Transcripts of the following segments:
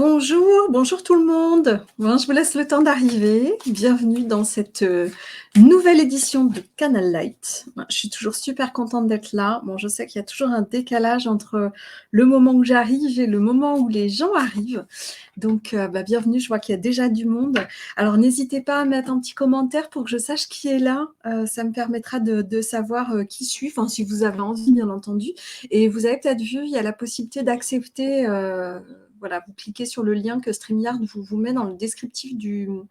Bonjour, bonjour tout le monde. Bon, je vous laisse le temps d'arriver. Bienvenue dans cette nouvelle édition de Canal Light. Je suis toujours super contente d'être là. Bon, je sais qu'il y a toujours un décalage entre le moment où j'arrive et le moment où les gens arrivent. Donc, bienvenue, je vois qu'il y a déjà du monde. Alors, n'hésitez pas à mettre un petit commentaire pour que je sache qui est là. Ça me permettra de savoir qui suit, enfin, si vous avez envie, bien entendu. Et vous avez peut-être vu, il y a la possibilité d'accepter... voilà, vous cliquez sur le lien que StreamYard vous met dans le descriptif du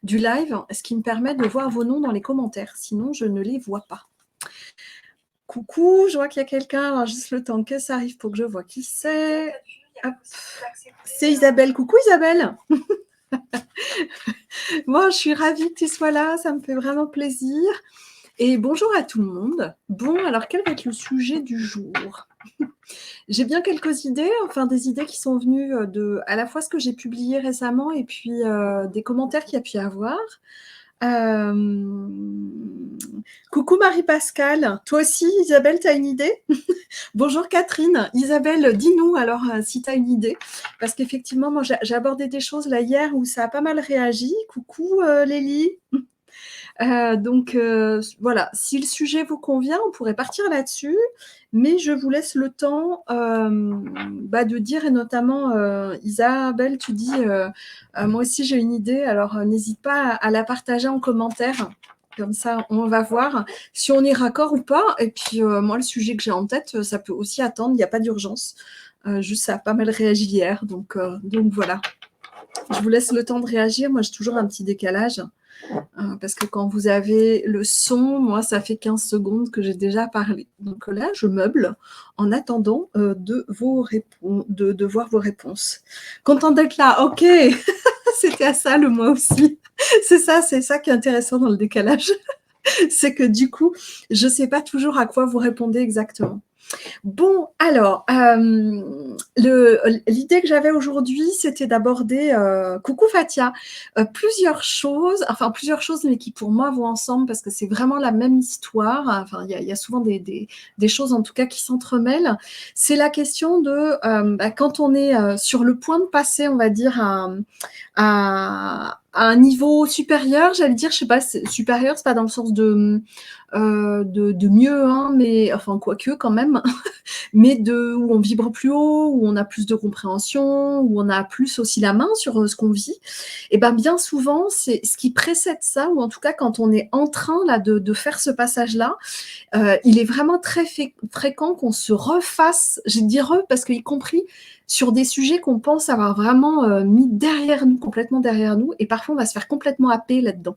live, ce qui me permet de voir vos noms dans les commentaires. Sinon, je ne les vois pas. Coucou, je vois qu'il y a quelqu'un. Alors, juste le temps que ça arrive pour que je vois qui c'est. C'est Isabelle. Coucou Isabelle. Moi, je suis ravie que tu sois là. Ça me fait vraiment plaisir. Et bonjour à tout le monde. Bon, alors, quel va être le sujet du jour ? J'ai bien quelques idées, enfin des idées qui sont venues de à la fois ce que j'ai publié récemment et puis des commentaires qu'il y a pu y avoir. Coucou Marie-Pascale, toi aussi Isabelle, tu as une idée? Bonjour Catherine, Isabelle, dis-nous alors si tu as une idée, parce qu'effectivement moi j'ai abordé des choses là hier où ça a pas mal réagi. Coucou Lélie. Donc voilà, si le sujet vous convient, on pourrait partir là-dessus, mais je vous laisse le temps de dire, et notamment Isabelle, tu dis, moi aussi j'ai une idée, alors n'hésite pas à la partager en commentaire, comme ça on va voir si on est raccord ou pas, et puis moi le sujet que j'ai en tête, ça peut aussi attendre, il n'y a pas d'urgence, juste ça a pas mal réagi hier, donc voilà. Je vous laisse le temps de réagir, moi j'ai toujours un petit décalage. Parce que quand vous avez le son, moi, ça fait 15 secondes que j'ai déjà parlé. Donc là, je meuble en attendant de voir vos réponses. Contente d'être là, ok. C'était à ça le moi aussi. C'est ça qui est intéressant dans le décalage. C'est que du coup, je ne sais pas toujours à quoi vous répondez exactement. Bon, alors, l'idée que j'avais aujourd'hui, c'était d'aborder, coucou Fatia, plusieurs choses, mais qui pour moi vont ensemble parce que c'est vraiment la même histoire. Enfin, il y a souvent des choses en tout cas qui s'entremêlent. C'est la question de quand on est sur le point de passer, on va dire, à un niveau supérieur, j'allais dire, je sais pas, supérieur, c'est pas dans le sens de mieux, hein, mais enfin quoique quand même, mais où on vibre plus haut, où on a plus de compréhension, où on a plus aussi la main sur ce qu'on vit. Et bien souvent, c'est ce qui précède ça, ou en tout cas quand on est en train là de faire ce passage-là, il est vraiment très fréquent qu'on se refasse, j'ai dit parce que y compris sur des sujets qu'on pense avoir vraiment mis derrière nous, complètement derrière nous, et parfois on va se faire complètement happer là-dedans.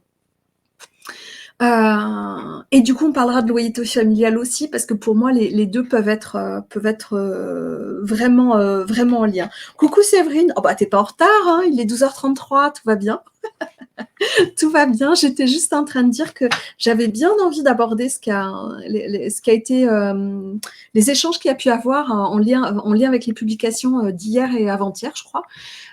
Et du coup, on parlera de loyauté familiale aussi, parce que pour moi, les deux peuvent être vraiment en lien. Coucou Séverine, oh t'es pas en retard, hein, il est 12h33, tout va bien. Tout va bien, j'étais juste en train de dire que j'avais bien envie d'aborder ce qui a été les échanges qu'il y a pu avoir en lien avec les publications d'hier et avant-hier, je crois.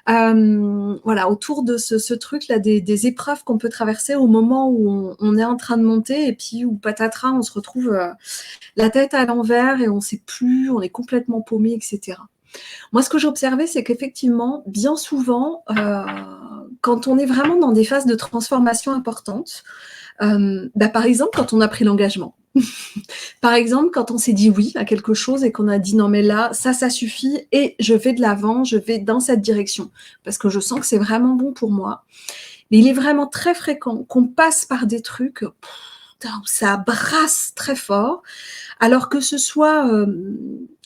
Voilà, autour de ce truc-là, des épreuves qu'on peut traverser au moment où on est en train de monter, et puis où patatras, on se retrouve la tête à l'envers et on ne sait plus, on est complètement paumé, etc. Moi, ce que j'ai observé, c'est qu'effectivement, bien souvent, quand on est vraiment dans des phases de transformation importantes, par exemple, quand on a pris l'engagement, par exemple, quand on s'est dit oui à quelque chose et qu'on a dit non mais là, ça suffit et je vais de l'avant, je vais dans cette direction parce que je sens que c'est vraiment bon pour moi. Mais il est vraiment très fréquent qu'on passe par des trucs où ça brasse très fort, alors que ce soit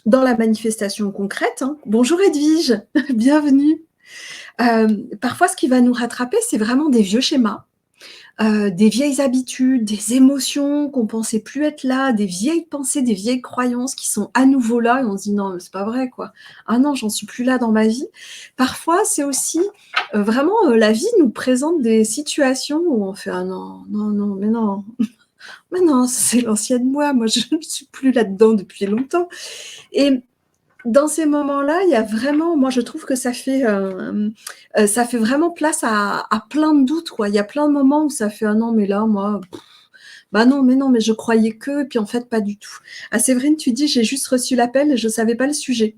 dans la manifestation concrète. Hein. Bonjour Edwige, bienvenue. Parfois, ce qui va nous rattraper, c'est vraiment des vieux schémas. Des vieilles habitudes, des émotions qu'on pensait plus être là, des vieilles pensées, des vieilles croyances qui sont à nouveau là et on se dit non, mais c'est pas vrai quoi. Ah non, j'en suis plus là dans ma vie. Parfois, c'est aussi vraiment la vie nous présente des situations où on fait ah non, mais non, mais non, c'est l'ancienne moi je ne suis plus là-dedans depuis longtemps. Et dans ces moments-là, il y a vraiment, moi je trouve que ça fait vraiment place à plein de doutes, quoi. Il y a plein de moments où ça fait ah non mais là moi, non mais je croyais que, et puis en fait pas du tout. Ah Séverine, tu dis j'ai juste reçu l'appel et je savais pas le sujet.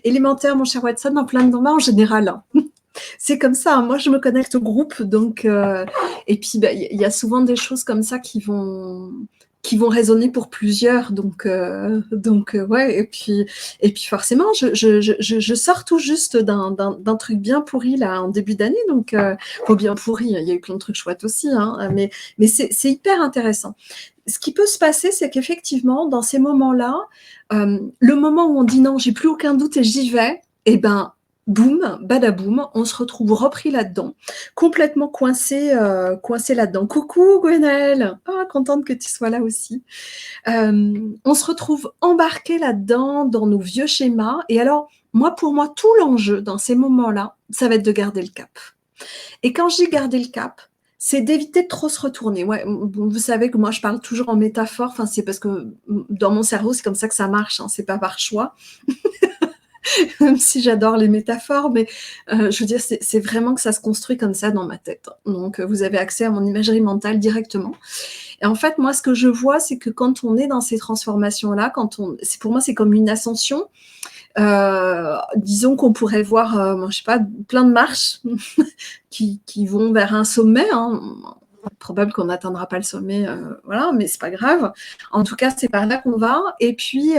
Élémentaire, mon cher Watson, en plein dedans en général, hein. C'est comme ça, hein. Moi je me connecte au groupe, donc et puis bah, y a souvent des choses comme ça qui vont résonner pour plusieurs, donc ouais, et puis forcément, je sors tout juste d'un truc bien pourri là en début d'année, donc bien pourri, il y a eu plein de trucs chouettes aussi, hein, mais c'est hyper intéressant. Ce qui peut se passer, c'est qu'effectivement, dans ces moments-là, le moment où on dit non, j'ai plus aucun doute et j'y vais, et ben boum, badaboum, on se retrouve repris là-dedans, complètement coincé là-dedans. Coucou Gwenelle, contente que tu sois là aussi. On se retrouve embarqué là-dedans, dans nos vieux schémas. Et alors, pour moi, tout l'enjeu dans ces moments-là, ça va être de garder le cap. Et quand je dis garder le cap, c'est d'éviter de trop se retourner. Ouais, vous savez que moi, je parle toujours en métaphore. Enfin, c'est parce que dans mon cerveau, c'est comme ça que ça marche. Hein, c'est pas par choix. Même si j'adore les métaphores, mais je veux dire, c'est vraiment que ça se construit comme ça dans ma tête. Donc, vous avez accès à mon imagerie mentale directement. Et en fait, moi, ce que je vois, c'est que quand on est dans ces transformations-là, pour moi, c'est comme une ascension. Disons qu'on pourrait voir, je sais pas, plein de marches qui vont vers un sommet. Hein. Probable qu'on n'atteindra pas le sommet, voilà, mais c'est pas grave. En tout cas, c'est par là qu'on va. Et puis,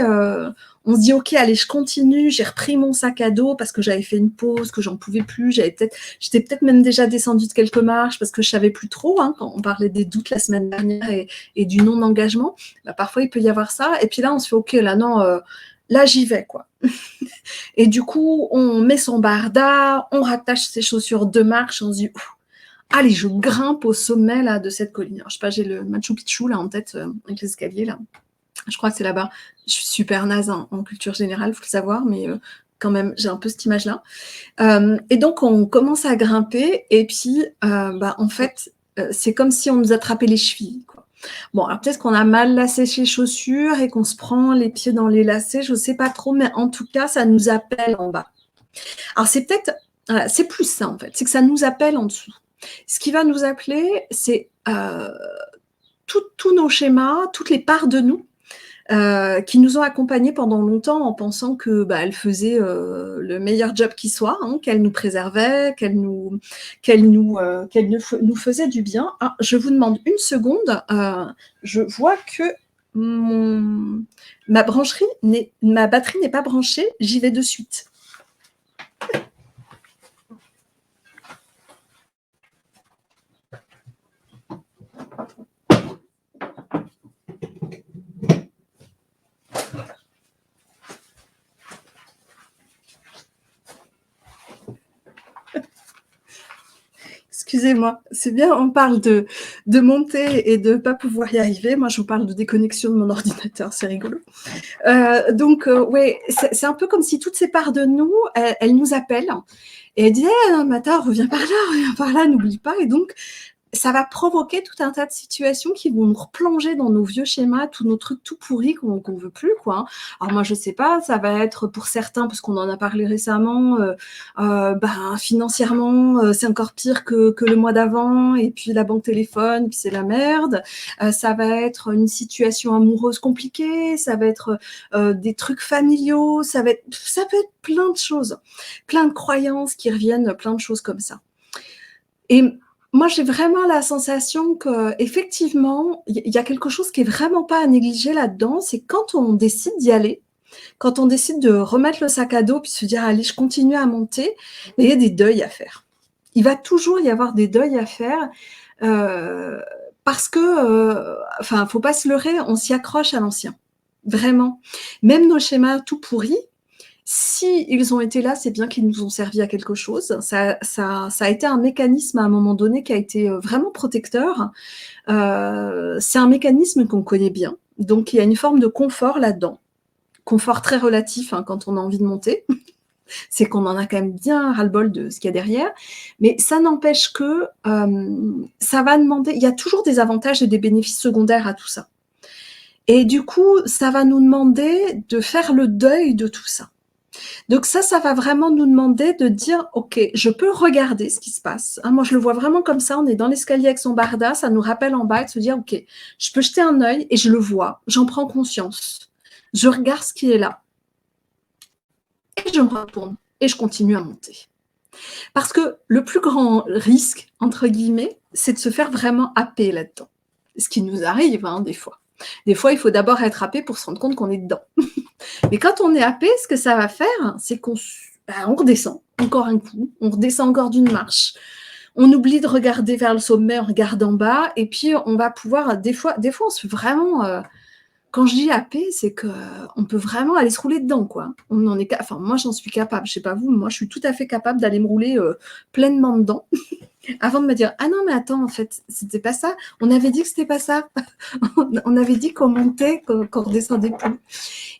on se dit, ok, allez, je continue. J'ai repris mon sac à dos parce que j'avais fait une pause, que j'en pouvais plus. J'étais peut-être même déjà descendue de quelques marches parce que je savais plus trop. Hein, quand on parlait des doutes la semaine dernière et du non-engagement, bah, parfois il peut y avoir ça. Et puis là, on se fait, ok, là non. Là, j'y vais, quoi. Et du coup, on met son barda, on rattache ses chaussures de marche, on se dit, allez, je grimpe au sommet là, de cette colline. Alors, je sais pas, j'ai le Machu Picchu là en tête, avec les escaliers là. Je crois que c'est là-bas. Je suis super naze en culture générale, il faut le savoir, mais quand même, j'ai un peu cette image-là. Et donc, on commence à grimper, et puis, en fait, c'est comme si on nous attrapait les chevilles, quoi. Bon, alors peut-être qu'on a mal lacé ses chaussures et qu'on se prend les pieds dans les lacets, je ne sais pas trop, mais en tout cas, ça nous appelle en bas. Alors, c'est plus ça en fait, c'est que ça nous appelle en dessous. Ce qui va nous appeler, c'est tous nos schémas, toutes les parts de nous qui nous ont accompagnés pendant longtemps en pensant que elles faisaient le meilleur job qui soit, hein, qu'elles nous préservaient, qu'elles nous faisaient du bien. Ah, je vous demande une seconde. Je vois que ma batterie n'est pas branchée. J'y vais de suite. Excusez-moi, c'est bien, on parle de monter et de ne pas pouvoir y arriver. Moi, je vous parle de déconnexion de mon ordinateur, c'est rigolo. Ouais, c'est un peu comme si toutes ces parts de nous, elles nous appellent et elles disent hey, « Mata, reviens par là, n'oublie pas ». Et donc, ça va provoquer tout un tas de situations qui vont nous replonger dans nos vieux schémas, tous nos trucs tout pourris qu'on veut plus, quoi. Alors moi, je sais pas, ça va être pour certains, parce qu'on en a parlé récemment, financièrement, c'est encore pire que le mois d'avant, et puis la banque téléphone, puis c'est la merde. Ça va être une situation amoureuse compliquée, ça va être des trucs familiaux, ça peut être plein de choses, plein de croyances qui reviennent, plein de choses comme ça. Et moi, j'ai vraiment la sensation qu'effectivement, il y a quelque chose qui est vraiment pas à négliger là-dedans, c'est quand on décide d'y aller, quand on décide de remettre le sac à dos puis se dire allez, je continue à monter, mais il y a des deuils à faire. Il va toujours y avoir des deuils à faire parce que, faut pas se leurrer, on s'y accroche à l'ancien, vraiment. Même nos schémas tout pourris. Si ils ont été là, c'est bien qu'ils nous ont servi à quelque chose. Ça a été un mécanisme à un moment donné qui a été vraiment protecteur. C'est un mécanisme qu'on connaît bien. Donc, il y a une forme de confort là-dedans. Confort très relatif hein, quand on a envie de monter. C'est qu'on en a quand même bien ras-le-bol de ce qu'il y a derrière. Mais ça n'empêche que ça va demander... Il y a toujours des avantages et des bénéfices secondaires à tout ça. Et du coup, ça va nous demander de faire le deuil de tout ça. Donc ça va vraiment nous demander de dire, ok, je peux regarder ce qui se passe. Hein, moi, je le vois vraiment comme ça. On est dans l'escalier avec son barda, ça nous rappelle en bas de se dire, ok, je peux jeter un œil et je le vois, j'en prends conscience. Je regarde ce qui est là. et je me retourne et je continue à monter. Parce que le plus grand risque, entre guillemets, c'est de se faire vraiment happer là-dedans. Ce qui nous arrive, hein, des fois. Des fois, il faut d'abord être happé pour se rendre compte qu'on est dedans. Mais quand on est happé, ce que ça va faire, c'est qu'on on redescend encore un coup, on redescend encore d'une marche. On oublie de regarder vers le sommet, on regarde en bas, et puis on va pouvoir, des fois on se fait vraiment... quand je dis happer, c'est qu'on peut vraiment aller se rouler dedans, quoi. On en est, enfin, moi, j'en suis capable. Je sais pas vous, moi, je suis tout à fait capable d'aller me rouler pleinement dedans avant de me dire ah non mais attends, en fait, c'était pas ça. On avait dit que c'était pas ça. On avait dit qu'on montait, qu'on redescendait plus.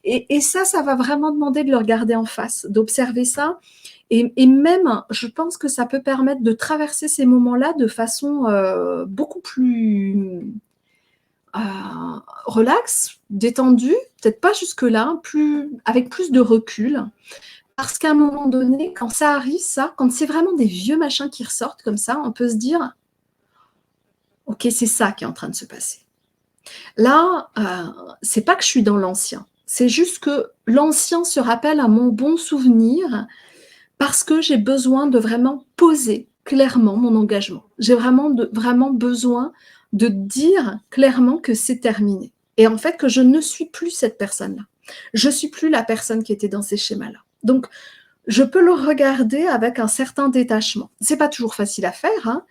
Et ça va vraiment demander de le regarder en face, d'observer ça. Et même, je pense que ça peut permettre de traverser ces moments-là de façon beaucoup plus relax, détendu, peut-être pas jusque-là, avec plus de recul. Parce qu'à un moment donné, quand ça arrive, ça, quand c'est vraiment des vieux machins qui ressortent comme ça, on peut se dire ok, c'est ça qui est en train de se passer. Là, c'est pas que je suis dans l'ancien, c'est juste que l'ancien se rappelle à mon bon souvenir parce que j'ai besoin de vraiment poser clairement mon engagement. J'ai vraiment besoin de dire clairement que c'est terminé. Et en fait, que je ne suis plus cette personne-là. Je ne suis plus la personne qui était dans ces schémas-là. Donc, je peux le regarder avec un certain détachement. C'est pas toujours facile à faire, hein,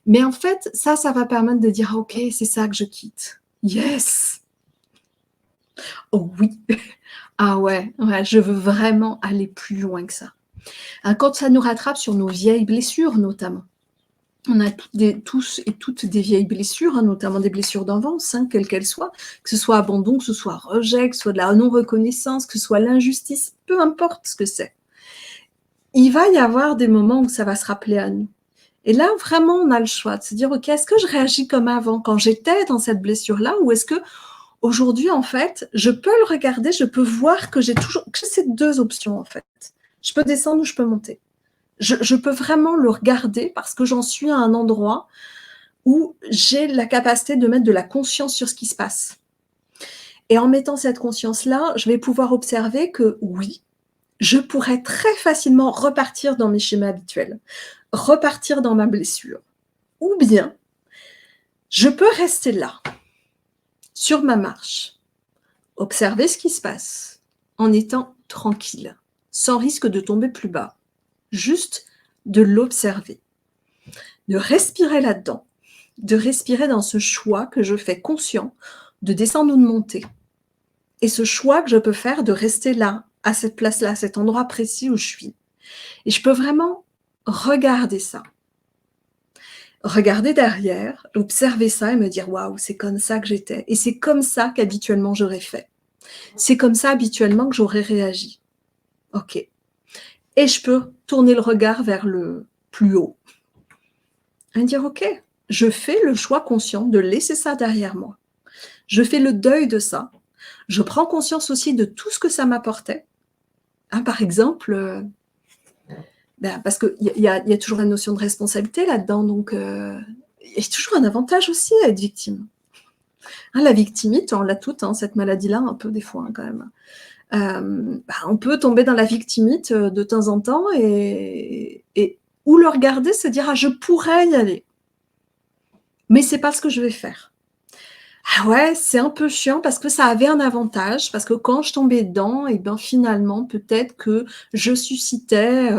mais en fait, ça va permettre de dire, ok, c'est ça que je quitte. Yes! Oh oui! Ah ouais, je veux vraiment aller plus loin que ça. Quand ça nous rattrape sur nos vieilles blessures, notamment. On a tous et toutes des vieilles blessures, hein, notamment des blessures d'enfance, hein, quelles qu'elles soient, que ce soit abandon, que ce soit rejet, que ce soit de la non-reconnaissance, que ce soit l'injustice, peu importe ce que c'est. Il va y avoir des moments où ça va se rappeler à nous. Et là, vraiment, on a le choix de se dire, ok, est-ce que je réagis comme avant, quand j'étais dans cette blessure-là, ou est-ce que aujourd'hui, en fait, je peux le regarder, je peux voir que j'ai ces deux options, en fait. Je peux descendre ou je peux monter. Je peux vraiment le regarder parce que j'en suis à un endroit où j'ai la capacité de mettre de la conscience sur ce qui se passe. Et en mettant cette conscience-là, je vais pouvoir observer que oui, je pourrais très facilement repartir dans mes schémas habituels, repartir dans ma blessure. Ou bien, je peux rester là, sur ma marche, observer ce qui se passe, en étant tranquille, sans risque de tomber plus bas. Juste de l'observer, de respirer là-dedans, de respirer dans ce choix que je fais conscient de descendre ou de monter. Et ce choix que je peux faire de rester là, à cette place-là, à cet endroit précis où je suis. Et je peux vraiment regarder ça. Regarder derrière, observer ça et me dire « Waouh, c'est comme ça que j'étais. Et c'est comme ça qu'habituellement j'aurais fait. C'est comme ça habituellement que j'aurais réagi. » Ok. Et je peux tourner le regard vers le plus haut. Et dire « Ok, je fais le choix conscient de laisser ça derrière moi. Je fais le deuil de ça. Je prends conscience aussi de tout ce que ça m'apportait. Hein, par exemple, parce qu'il y a toujours la notion de responsabilité là-dedans, donc il y a toujours un avantage aussi à être victime. Hein, la victimite, on l'a toute, hein, cette maladie-là, un peu des fois, hein, quand même. On peut tomber dans la victimite de temps en temps et ou le regarder, se dire « Ah, je pourrais y aller, mais c'est pas ce que je vais faire. » Ah ouais, c'est un peu chiant parce que ça avait un avantage, parce que quand je tombais dedans, et ben finalement, peut-être que je suscitais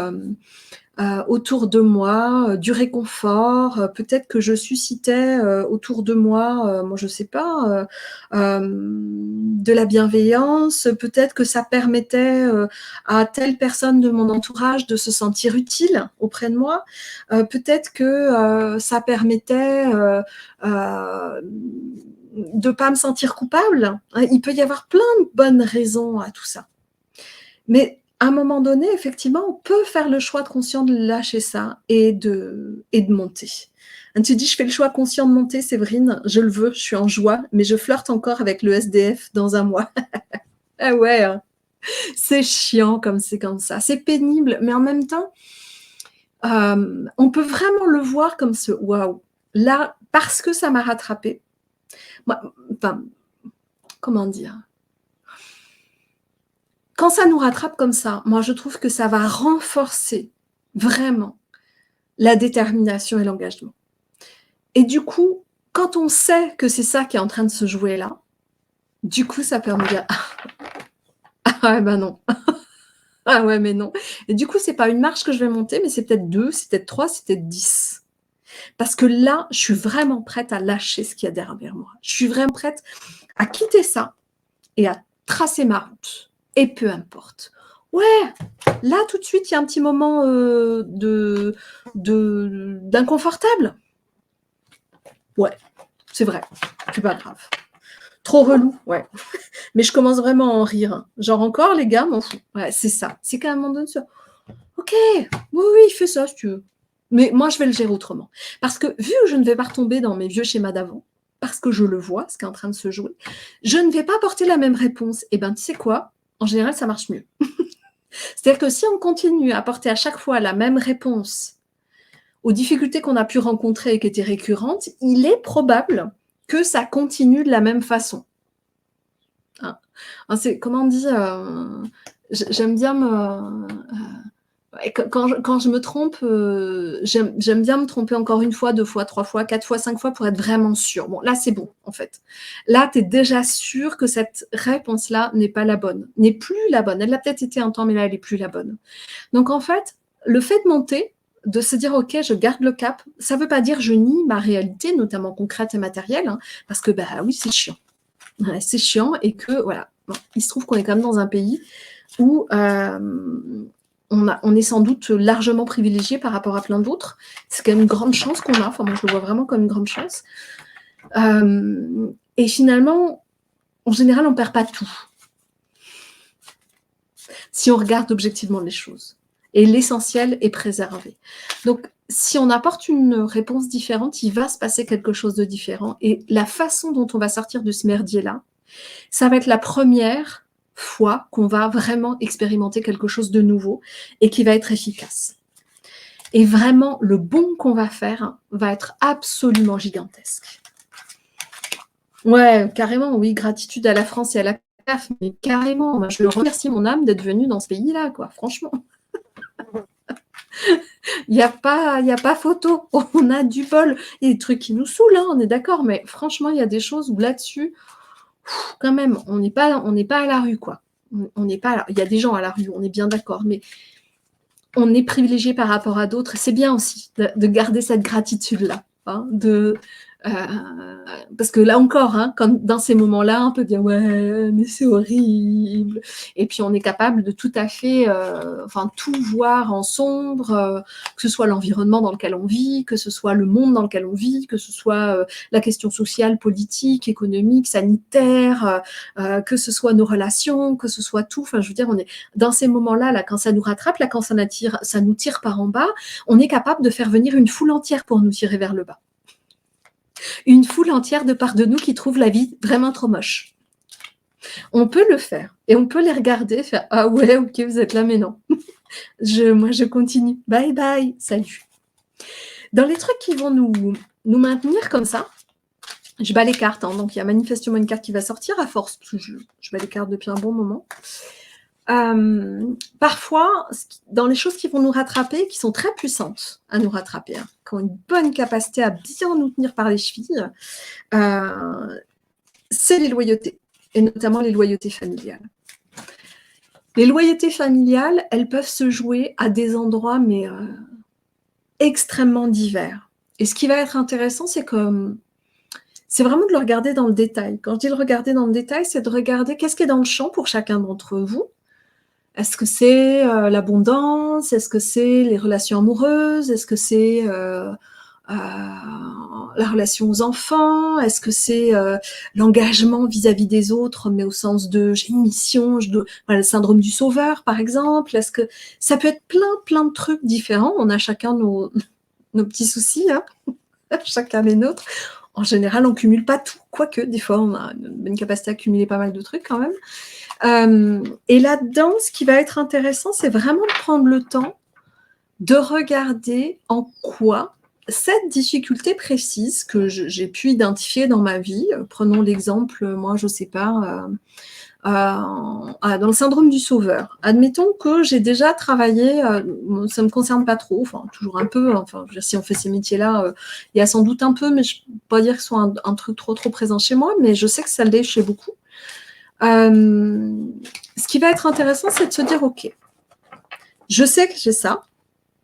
autour de moi du réconfort, peut-être que je suscitais autour de moi, moi je sais pas, de la bienveillance, peut-être que ça permettait à telle personne de mon entourage de se sentir utile auprès de moi, peut-être que ça permettait de pas me sentir coupable. Il peut y avoir plein de bonnes raisons à tout ça. Mais à un moment donné, effectivement, on peut faire le choix conscient de lâcher ça et de monter. Tu dis, je fais le choix conscient de monter, Séverine, je le veux, je suis en joie, mais je flirte encore avec le SDF dans un mois. Ah ouais, hein. C'est chiant comme c'est comme ça. C'est pénible, mais en même temps, on peut vraiment le voir comme ce waouh. Là, parce que ça m'a rattrapé. Moi, enfin, comment dire? quand ça nous rattrape comme ça, moi, je trouve que ça va renforcer vraiment la détermination et l'engagement. Et du coup, quand on sait que c'est ça qui est en train de se jouer là, du coup, ça permet de dire: «Ah ouais, bah non. Ah ouais, mais non». Et du coup, c'est pas une marche que je vais monter, mais c'est peut-être 2, c'est peut-être 3, c'est peut-être 10. Parce que là, je suis vraiment prête à lâcher ce qu'il y a derrière moi. Je suis vraiment prête à quitter ça et à tracer ma route. Et peu importe. Ouais, là, tout de suite, il y a un petit moment d'inconfortable. Ouais, c'est vrai. C'est pas grave. Trop relou, ouais. Mais je commence vraiment à en rire. Genre encore, les gars, m'en fous. Ouais, c'est ça. C'est qu'à un moment donné, ça. Ok, oui, oui, fais ça si tu veux. Mais moi, je vais le gérer autrement. Parce que vu que je ne vais pas retomber dans mes vieux schémas d'avant, parce que je le vois, ce qui est en train de se jouer, je ne vais pas apporter la même réponse. Et ben, tu sais quoi? En général, ça marche mieux. C'est-à-dire que si on continue à apporter à chaque fois la même réponse aux difficultés qu'on a pu rencontrer et qui étaient récurrentes, il est probable que ça continue de la même façon. Hein. C'est, comment on dit, j'aime bien me... quand je me trompe, j'aime bien me tromper encore une fois, 2 fois, 3 fois, 4 fois, 5 fois pour être vraiment sûre. Bon, là, c'est bon, en fait. Là, tu es déjà sûr que cette réponse-là n'est pas la bonne, n'est plus la bonne. Elle a peut-être été un temps, mais là, elle n'est plus la bonne. Donc, en fait, le fait de monter, de se dire, OK, je garde le cap, ça ne veut pas dire je nie ma réalité, notamment concrète et matérielle, hein, parce que, bah oui, c'est chiant. Ouais, c'est chiant et que, voilà, bon, il se trouve qu'on est quand même dans un pays où on est sans doute largement privilégié par rapport à plein d'autres. C'est quand même une grande chance qu'on a. Enfin, moi, je le vois vraiment comme une grande chance. Et finalement, en général, on ne perd pas tout. Si on regarde objectivement les choses. Et l'essentiel est préservé. Donc, si on apporte une réponse différente, il va se passer quelque chose de différent. Et la façon dont on va sortir de ce merdier-là, ça va être la première fois qu'on va vraiment expérimenter quelque chose de nouveau et qui va être efficace. Et vraiment, le bond qu'on va faire va être absolument gigantesque. Ouais, carrément, oui, gratitude à la France et à la CAF, mais carrément, moi, je remercie mon âme d'être venue dans ce pays-là, quoi, franchement. Il n'y a pas photo, on a du bol. Il y a des trucs qui nous saoulent, hein, on est d'accord, mais franchement, il y a des choses où là-dessus, quand même, on n'est pas à la rue, quoi. On n'est pas, il y a des gens à la rue, on est bien d'accord, mais on est privilégié par rapport à d'autres. C'est bien aussi de garder cette gratitude-là, hein, parce que là encore, hein, quand, dans ces moments-là, on peut dire ouais, mais c'est horrible. Et puis on est capable de tout à fait, tout voir en sombre, que ce soit l'environnement dans lequel on vit, que ce soit le monde dans lequel on vit, que ce soit la question sociale, politique, économique, sanitaire, que ce soit nos relations, que ce soit tout. Enfin, je veux dire, on est dans ces moments-là, là, quand ça nous rattrape, là, quand ça nous tire par en bas, on est capable de faire venir une foule entière pour nous tirer vers le bas. Une foule entière de part de nous qui trouve la vie vraiment trop moche. On peut le faire et on peut les regarder, faire ah ouais, ok, vous êtes là, mais non. Moi, je continue. Bye bye, salut. Dans les trucs qui vont nous maintenir comme ça, je bats les cartes. Hein, donc, il y a manifestement une carte qui va sortir à force. Je bats les cartes depuis un bon moment. Parfois, dans les choses qui vont nous rattraper, qui sont très puissantes à nous rattraper, hein, qui ont une bonne capacité à bien nous tenir par les chevilles, c'est les loyautés, et notamment les loyautés familiales. Les loyautés familiales, elles peuvent se jouer à des endroits, mais extrêmement divers. Et ce qui va être intéressant, c'est vraiment de le regarder dans le détail. Quand je dis le regarder dans le détail, c'est de regarder qu'est-ce qui est dans le champ pour chacun d'entre vous. Est-ce que c'est l'abondance? Est-ce que c'est les relations amoureuses? Est-ce que c'est la relation aux enfants? Est-ce que c'est l'engagement vis-à-vis des autres, mais au sens de j'ai une mission, voilà, le syndrome du sauveur, par exemple? Est-ce que ça peut être plein de trucs différents? On a chacun nos petits soucis, hein, chacun les nôtres. En général, on cumule pas tout, quoique des fois, on a une capacité à cumuler pas mal de trucs quand même. Et là-dedans, ce qui va être intéressant, c'est vraiment de prendre le temps de regarder en quoi cette difficulté précise que j'ai pu identifier dans ma vie, prenons l'exemple, moi, je sais pas, dans le syndrome du sauveur. Admettons que j'ai déjà travaillé, ça ne me concerne pas trop, enfin toujours un peu, enfin je veux dire, si on fait ces métiers-là, il y a sans doute un peu, mais je ne peux pas dire que ce soit un truc trop présent chez moi, mais je sais que ça l'est chez beaucoup. Ce qui va être intéressant, c'est de se dire, ok, je sais que j'ai ça.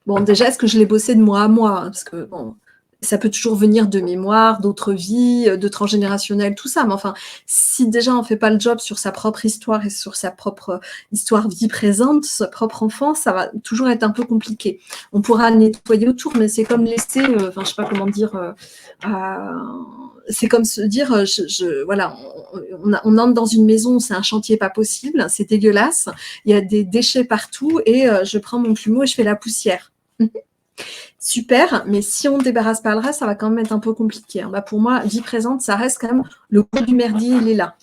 Bon, déjà, est-ce que je l'ai bossé de moi à moi, hein, parce que bon, ça peut toujours venir de mémoire, d'autres vies, de transgénérationnel, tout ça. Mais enfin, si déjà on ne fait pas le job sur sa propre histoire et sur sa propre histoire vie présente, sa propre enfance, ça va toujours être un peu compliqué. On pourra nettoyer autour, mais c'est comme laisser, enfin, je sais pas comment dire, c'est comme se dire, voilà, on entre dans une maison, c'est un chantier pas possible, c'est dégueulasse, il y a des déchets partout et je prends mon plumeau et je fais la poussière. Super, mais si on ne débarrasse pas le reste, ça va quand même être un peu compliqué. Bah, pour moi, vie présente, ça reste quand même le gros du merdier, il est là.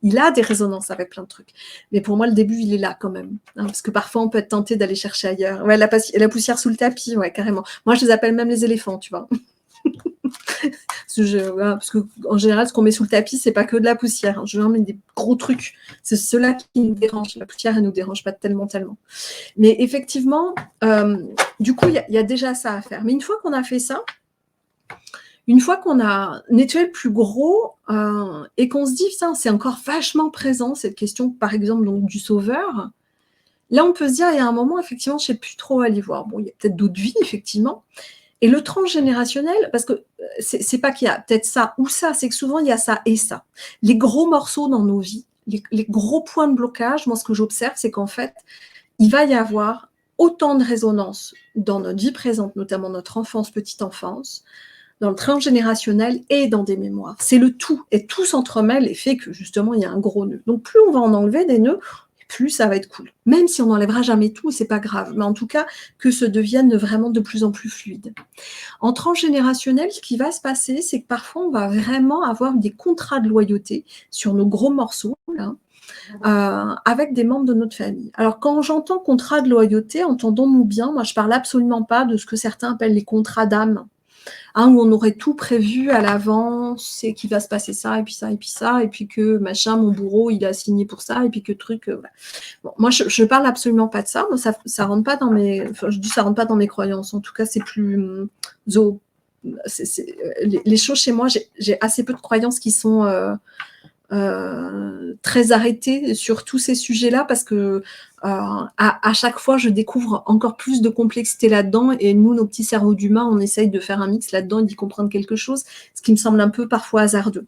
Il a des résonances avec plein de trucs. Mais pour moi, le début, il est là quand même. Hein, parce que parfois, on peut être tenté d'aller chercher ailleurs. Ouais, la poussière sous le tapis, ouais, carrément. Moi, je les appelle même les éléphants, tu vois. Parce qu'en général, ce qu'on met sous le tapis, c'est pas que de la poussière. Hein. Je mets des gros trucs. C'est ceux-là qui nous dérangent. La poussière, elle nous dérange pas tellement. Mais effectivement, du coup, il y a déjà ça à faire. Mais une fois qu'on a fait ça, une fois qu'on a nettoyé le plus gros et qu'on se dit, putain, c'est encore vachement présent, cette question, par exemple, donc, du sauveur, là, on peut se dire, il y a un moment, effectivement, je ne sais plus trop aller voir. Bon, il y a peut-être d'autres vies, effectivement. Et le transgénérationnel, parce que c'est pas qu'il y a peut-être ça ou ça, c'est que souvent, il y a ça et ça. Les gros morceaux dans nos vies, les gros points de blocage, moi, ce que j'observe, c'est qu'en fait, il va y avoir autant de résonance dans notre vie présente, notamment notre enfance, petite enfance, dans le transgénérationnel et dans des mémoires. C'est le tout, et tout s'entremêle et fait que justement, il y a un gros nœud. Donc, plus on va en enlever des nœuds, plus ça va être cool. Même si on n'enlèvera jamais tout, c'est pas grave. Mais en tout cas, que ce devienne vraiment de plus en plus fluide. En transgénérationnel, ce qui va se passer, c'est que parfois, on va vraiment avoir des contrats de loyauté sur nos gros morceaux, là, avec des membres de notre famille. Alors, quand j'entends contrat de loyauté, entendons-nous bien, moi, je parle absolument pas de ce que certains appellent les contrats d'âme, hein, où on aurait tout prévu à l'avance et qu'il va se passer ça, et puis ça, et puis ça, et puis que, machin, mon bourreau, il a signé pour ça, et puis que truc... voilà. Bon, moi, je parle absolument pas de ça. Moi, ça rentre pas dans mes... Enfin, je dis ça rentre pas dans mes croyances. En tout cas, c'est plus... les choses chez moi, j'ai assez peu de croyances qui sont... très arrêtée sur tous ces sujets-là parce que à chaque fois, je découvre encore plus de complexité là-dedans et nous, nos petits cerveaux d'humains, on essaye de faire un mix là-dedans et d'y comprendre quelque chose, ce qui me semble un peu parfois hasardeux.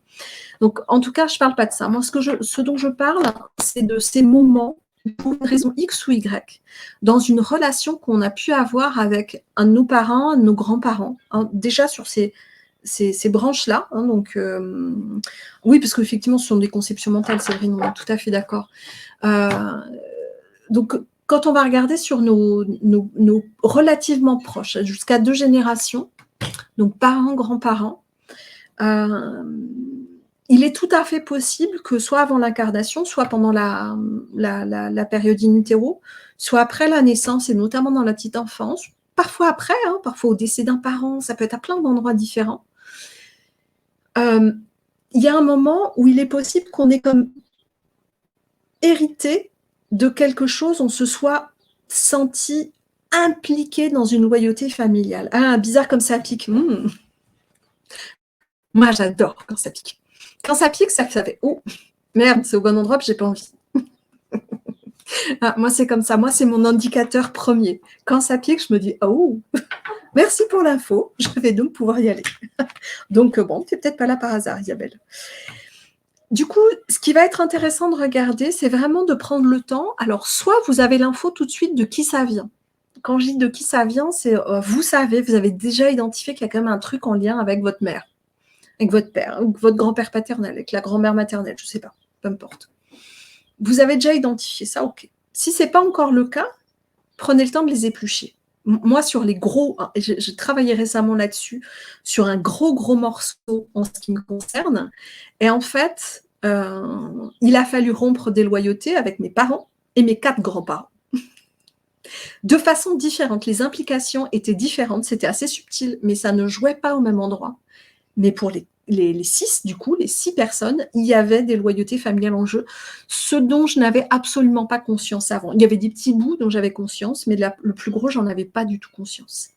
Donc, en tout cas, je ne parle pas de ça. Moi, ce dont je parle, c'est de ces moments, pour une raison X ou Y, dans une relation qu'on a pu avoir avec un de nos parents, un de nos grands-parents, hein, déjà sur ces branches-là. Hein, donc, oui, parce qu'effectivement, ce sont des conceptions mentales, Séverine, on est tout à fait d'accord. Donc, quand on va regarder sur nos relativement proches, jusqu'à 2 générations, donc parents, grands-parents, il est tout à fait possible que soit avant l'incarnation, soit pendant la période in utero, soit après la naissance, et notamment dans la petite enfance, parfois après, hein, parfois au décès d'un parent, ça peut être à plein d'endroits différents. Il y a un moment où il est possible qu'on ait comme hérité de quelque chose, on se soit senti impliqué dans une loyauté familiale. Ah, bizarre comme ça pique. Moi, j'adore quand ça pique. Quand ça pique, ça fait « Oh, merde, c'est au bon endroit, puis j'ai pas envie. » Ah, moi, c'est comme ça. Moi, c'est mon indicateur premier. Quand ça pique, je me dis « Oh, merci pour l'info, je vais donc pouvoir y aller. » Donc, bon, tu n'es peut-être pas là par hasard, Isabelle. Du coup, ce qui va être intéressant de regarder, c'est vraiment de prendre le temps. Alors, soit vous avez l'info tout de suite de qui ça vient. Quand je dis de qui ça vient, c'est vous savez, vous avez déjà identifié qu'il y a quand même un truc en lien avec votre mère, avec votre père, avec votre grand-père paternel, avec la grand-mère maternelle, je ne sais pas, peu importe. Vous avez déjà identifié ça, ok. Si ce n'est pas encore le cas, prenez le temps de les éplucher. Moi, sur les gros, j'ai travaillé récemment là-dessus, sur un gros morceau en ce qui me concerne. Et en fait, il a fallu rompre des loyautés avec mes parents et mes 4 grands-parents. De façon différente. Les implications étaient différentes. C'était assez subtil, mais ça ne jouait pas au même endroit. Mais pour les 6, du coup, les 6 personnes, il y avait des loyautés familiales en jeu, ce dont je n'avais absolument pas conscience avant. Il y avait des petits bouts dont j'avais conscience, mais le plus gros, j'en avais pas du tout conscience.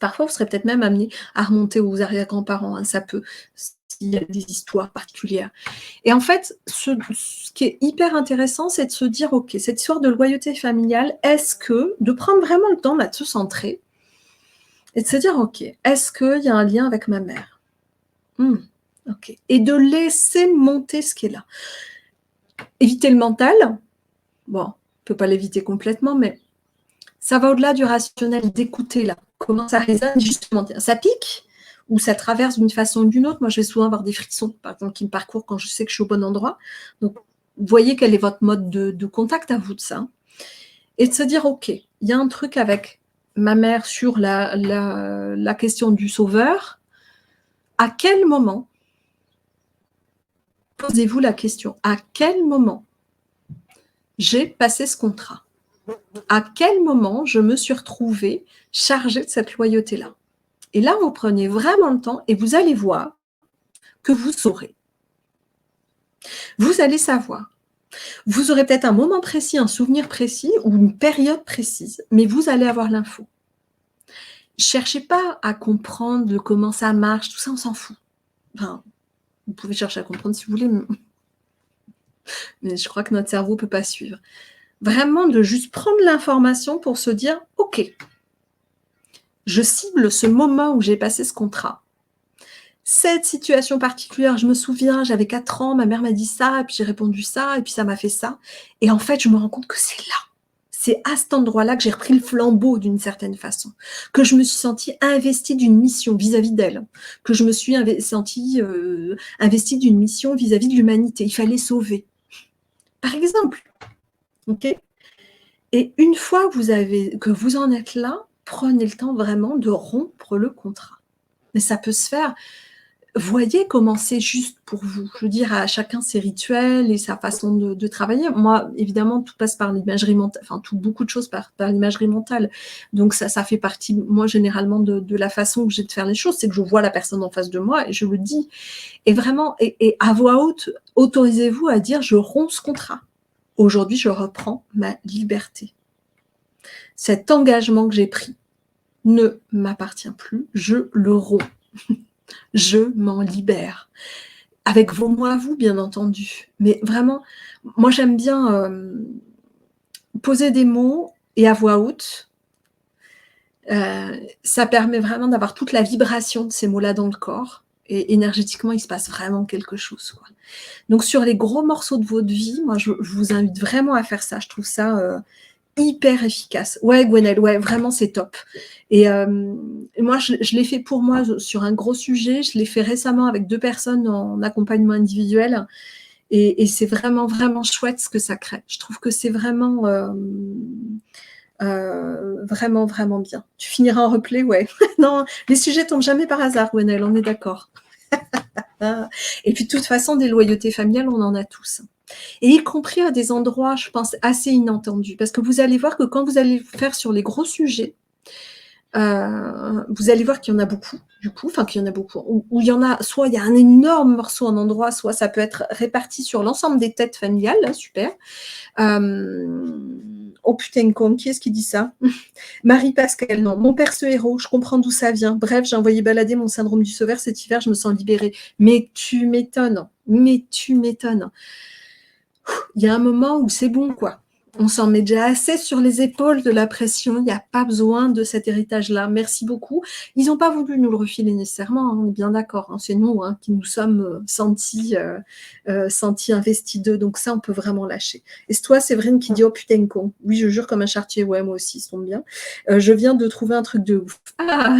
Parfois, vous serez peut-être même amené à remonter aux arrière-grands-parents, hein, ça peut, s'il y a des histoires particulières. Et en fait, ce qui est hyper intéressant, c'est de se dire, ok, cette histoire de loyauté familiale, de prendre vraiment le temps là, de se centrer et de se dire, ok, est-ce qu'il y a un lien avec ma mère? Ok. Et de laisser monter ce qui est là. Éviter le mental, bon, on ne peut pas l'éviter complètement, mais ça va au-delà du rationnel, d'écouter là, comment ça résonne, justement, ça pique ou ça traverse d'une façon ou d'une autre. Moi, je vais souvent avoir des frissons, par exemple, qui me parcourent quand je sais que je suis au bon endroit. Donc, voyez quel est votre mode de contact à vous de ça. Et de se dire, ok, il y a un truc avec ma mère sur la question du sauveur. À quel moment, posez-vous la question, à quel moment j'ai passé ce contrat? À quel moment je me suis retrouvée chargée de cette loyauté-là? Et là, vous prenez vraiment le temps et vous allez voir que vous saurez. Vous allez savoir. Vous aurez peut-être un moment précis, un souvenir précis ou une période précise, mais vous allez avoir l'info. Cherchez pas à comprendre comment ça marche, tout ça, on s'en fout. Enfin, vous pouvez chercher à comprendre si vous voulez, mais je crois que notre cerveau ne peut pas suivre. Vraiment de juste prendre l'information pour se dire, ok, je cible ce moment où j'ai passé ce contrat. Cette situation particulière, je me souviens, j'avais 4 ans, ma mère m'a dit ça, et puis j'ai répondu ça, et puis ça m'a fait ça. Et en fait, je me rends compte que c'est là. C'est à cet endroit-là que j'ai repris le flambeau d'une certaine façon, que je me suis sentie investie d'une mission vis-à-vis d'elle, que je me suis sentie investie d'une mission vis-à-vis de l'humanité. Il fallait sauver. Par exemple. Ok ? Et une fois que vous en êtes là, prenez le temps vraiment de rompre le contrat. Mais ça peut se faire. Voyez comment c'est juste pour vous. Je veux dire, à chacun ses rituels et sa façon de travailler. Moi, évidemment, tout passe par l'imagerie mentale, enfin, beaucoup de choses par l'imagerie mentale. Donc, ça fait partie, moi, généralement, de la façon que j'ai de faire les choses. C'est que je vois la personne en face de moi et je le dis. Et vraiment, et à voix haute, autorisez-vous à dire, je romps ce contrat. Aujourd'hui, je reprends ma liberté. Cet engagement que j'ai pris ne m'appartient plus, je le romps. Je m'en libère. Avec vos mots à vous, bien entendu. Mais vraiment, moi, j'aime bien poser des mots et à voix haute. Ça permet vraiment d'avoir toute la vibration de ces mots-là dans le corps. Et énergétiquement, il se passe vraiment quelque chose, quoi. Donc, sur les gros morceaux de votre vie, moi, je vous invite vraiment à faire ça. Je trouve ça hyper efficace. Ouais, Gwenelle, ouais, vraiment, c'est top. Et moi, je l'ai fait pour moi sur un gros sujet. Je l'ai fait récemment avec 2 personnes en accompagnement individuel. Et c'est vraiment, vraiment chouette ce que ça crée. Je trouve que c'est vraiment, vraiment, vraiment bien. Tu finiras en replay, ouais. Non, les sujets tombent jamais par hasard, Gwenelle, on est d'accord. Et puis, de toute façon, des loyautés familiales, on en a tous. Et y compris à des endroits, je pense, assez inattendus. Parce que vous allez voir que quand vous allez faire sur les gros sujets, vous allez voir qu'il y en a beaucoup, du coup, enfin qu'il y en a beaucoup, où il y en a, soit il y a un énorme morceau en endroit, soit ça peut être réparti sur l'ensemble des têtes familiales, là, super. Oh putain, con, qui est-ce qui dit ça? Marie-Pascale, non. Mon père, ce héros, je comprends d'où ça vient. Bref, j'ai envoyé balader mon syndrome du sauveur cet hiver, je me sens libérée. Mais tu m'étonnes. Mais tu m'étonnes. Il y a un moment où c'est bon, quoi. On s'en met déjà assez sur les épaules de la pression. Il n'y a pas besoin de cet héritage-là. Merci beaucoup. Ils n'ont pas voulu nous le refiler nécessairement, hein, on est bien d'accord. Hein. C'est nous qui nous sommes sentis investis d'eux. Donc ça, on peut vraiment lâcher. Et c'est toi, Séverine, qui dit « Oh putain, con ». Oui, je jure comme un chartier. Ouais, moi aussi, ils sont bien. Je viens de trouver un truc de ouf. Ah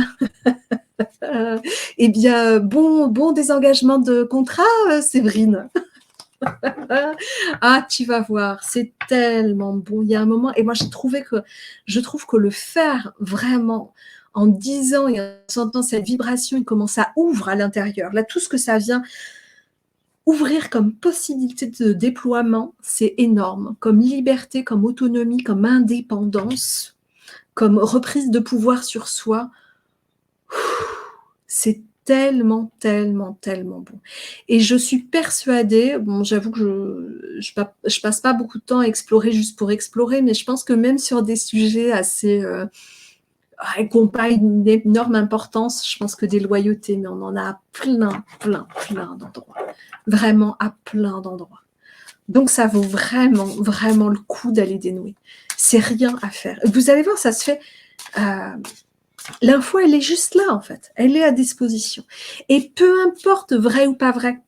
eh bien, bon désengagement de contrat, Séverine. Ah, tu vas voir, c'est tellement bon. Il y a un moment, et moi je trouve que le faire vraiment en disant et en sentant cette vibration, comment ça ouvre à l'intérieur. Là, tout ce que ça vient ouvrir comme possibilité de déploiement, c'est énorme. Comme liberté, comme autonomie, comme indépendance, comme reprise de pouvoir sur soi. C'est tellement, tellement, tellement bon. Et je suis persuadée, bon, j'avoue que je passe pas beaucoup de temps à explorer juste pour explorer, mais je pense que même sur des sujets assez qui n'ont pas une énorme importance, je pense que des loyautés, mais on en a à plein, plein, plein d'endroits. Vraiment à plein d'endroits. Donc, ça vaut vraiment, vraiment le coup d'aller dénouer. C'est rien à faire. Vous allez voir, ça se fait. L'info, elle est juste là, en fait. Elle est à disposition. Et peu importe vrai ou pas vrai,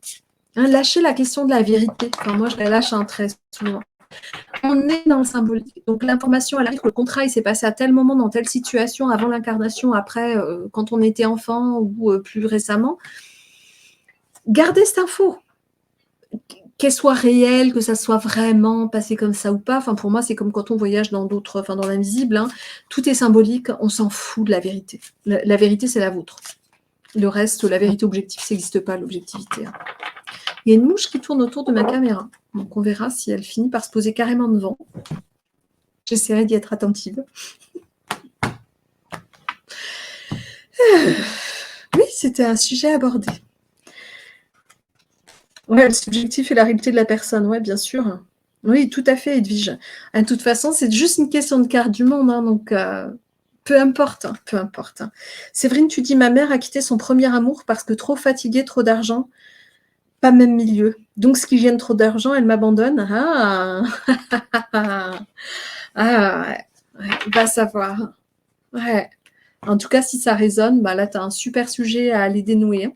hein, lâchez la question de la vérité. Enfin, moi, je la lâche très souvent. On est dans le symbolique. Donc, l'information, elle arrive que le contrat, il s'est passé à tel moment, dans telle situation, avant l'incarnation, après, quand on était enfant ou plus récemment. Gardez cette info. Qu'elle soit réelle, que ça soit vraiment passé comme ça ou pas. Enfin, pour moi, c'est comme quand on voyage dans d'autres, enfin, dans l'invisible. Hein. Tout est symbolique. On s'en fout de la vérité. La vérité, c'est la vôtre. Le reste, la vérité objective, ça n'existe pas, l'objectivité. Hein. Il y a une mouche qui tourne autour de ma caméra. Donc, on verra si elle finit par se poser carrément devant. J'essaierai d'y être attentive. Oui, c'était un sujet abordé. Ouais, le subjectif et la réalité de la personne, ouais, bien sûr. Oui, tout à fait, Edwige. De toute façon, c'est juste une question de carte du monde, hein, donc peu importe, hein, peu importe. Hein. Séverine, tu dis, ma mère a quitté son premier amour parce que trop fatiguée, trop d'argent, pas même milieu. Donc, ce qui gêne trop d'argent, elle m'abandonne. Ah, ah ouais, va savoir. Ouais. En tout cas, si ça résonne, bah là, tu as un super sujet à aller dénouer. Hein.